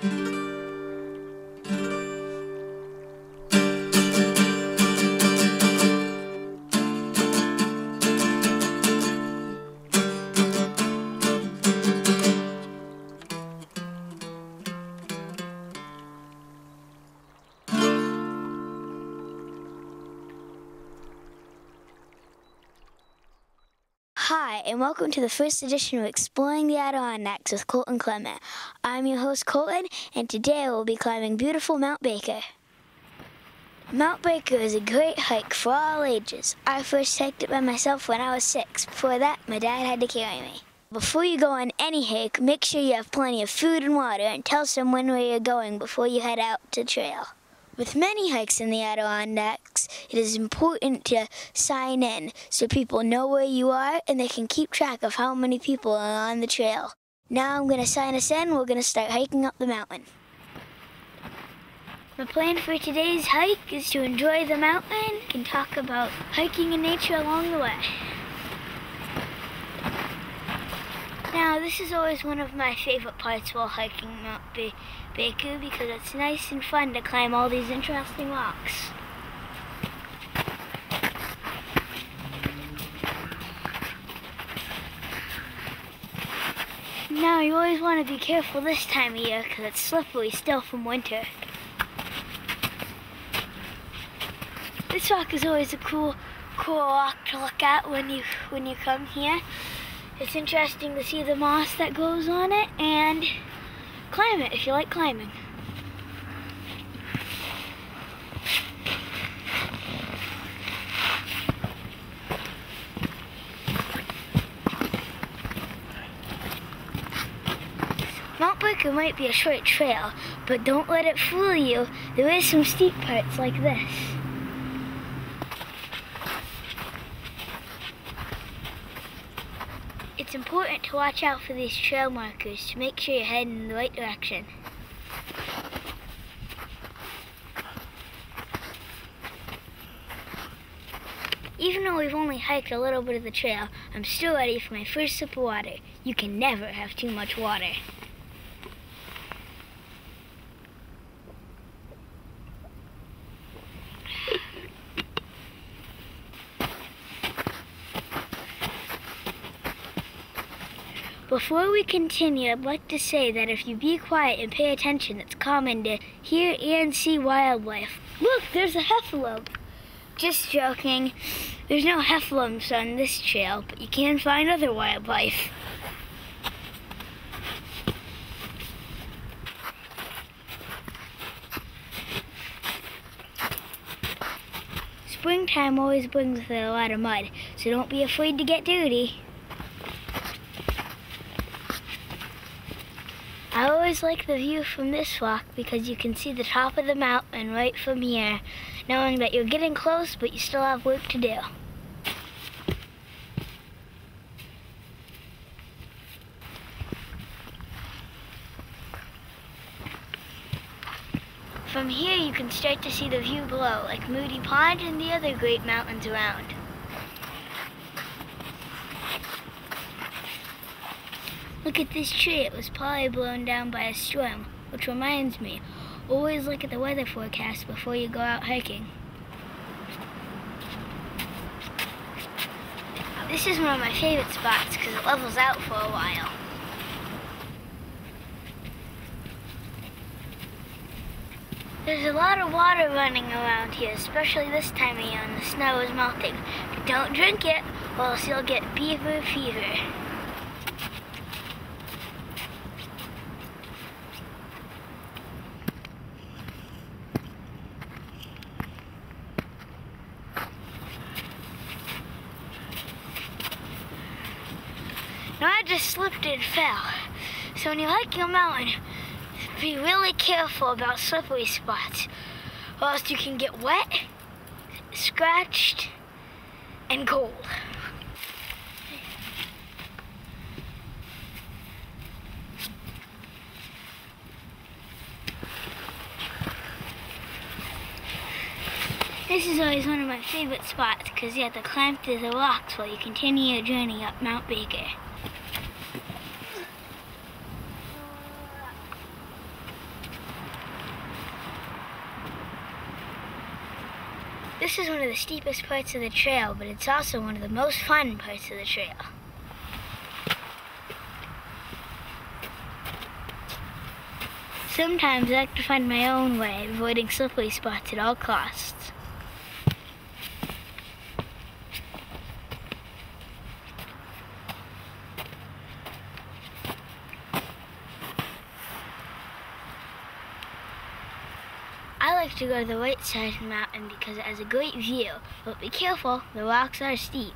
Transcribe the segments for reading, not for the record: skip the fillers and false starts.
Hi, and welcome to the first edition of Exploring the Adirondacks with Colton Clement. I'm your host, Colton, and today we'll be climbing beautiful Mount Baker. Mount Baker is a great hike for all ages. I first hiked it by myself when I was 6. Before that, my dad had to carry me. Before you go on any hike, make sure you have plenty of food and water, and tell someone where you're going before you head out to trail. With many hikes in the Adirondacks, it is important to sign in so people know where you are and they can keep track of how many people are on the trail. Now I'm going to sign us in. We're going to start hiking up the mountain. The plan for today's hike is to enjoy the mountain and talk about hiking and nature along the way. Now, this is always one of my favorite parts while hiking Mount Baker because it's nice and fun to climb all these interesting rocks. Now, you always want to be careful this time of year because it's slippery still from winter. This rock is always a cool rock to look at when you come here. It's interesting to see the moss that goes on it and climb it if you like climbing. Mount Baker might be a short trail, but don't let it fool you. There is some steep parts like this. It's important to watch out for these trail markers to make sure you're heading in the right direction. Even though we've only hiked a little bit of the trail, I'm still ready for my first sip of water. You can never have too much water. Before we continue, I'd like to say that if you be quiet and pay attention, it's common to hear and see wildlife. Look, there's a heffalump. Just joking. There's no heffalumps on this trail, but you can find other wildlife. Springtime always brings with it a lot of mud, so don't be afraid to get dirty. I always like the view from this rock because you can see the top of the mountain right from here, knowing that you're getting close, but you still have work to do. From here you can start to see the view below, like Moody Pond and the other great mountains around. Look at this tree, it was probably blown down by a storm, which reminds me, always look at the weather forecast before you go out hiking. This is one of my favorite spots because it levels out for a while. There's a lot of water running around here, especially this time of year when the snow is melting. But don't drink it, or else you'll get beaver fever. Now I just slipped and fell. So when you're hiking a mountain, be really careful about slippery spots, or else you can get wet, scratched, and cold. This is always one of my favorite spots because you have to climb through the rocks while you continue your journey up Mount Baker. This is one of the steepest parts of the trail, but it's also one of the most fun parts of the trail. Sometimes I like to find my own way, avoiding slippery spots at all costs. I like to go to the right side of the mountain because it has a great view, but be careful, the rocks are steep.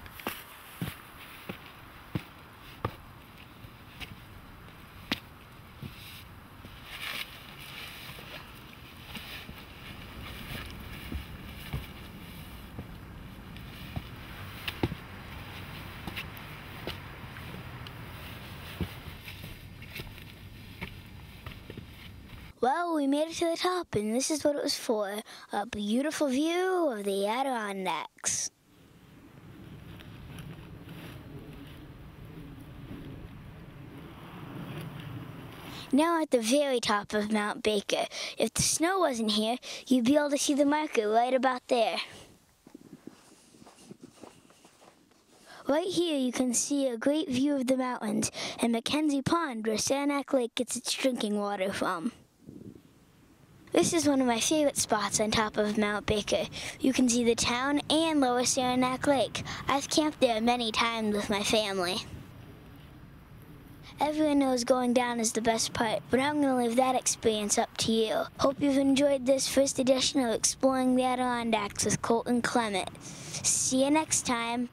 Well, we made it to the top, and this is what it was for, a beautiful view of the Adirondacks. Now at the very top of Mount Baker. If the snow wasn't here, you'd be able to see the marker right about there. Right here you can see a great view of the mountains and Mackenzie Pond, where Saranac Lake gets its drinking water from. This is one of my favorite spots on top of Mount Baker. You can see the town and Lower Saranac Lake. I've camped there many times with my family. Everyone knows going down is the best part, but I'm going to leave that experience up to you. Hope you've enjoyed this first edition of Exploring the Adirondacks with Colton Clement. See you next time.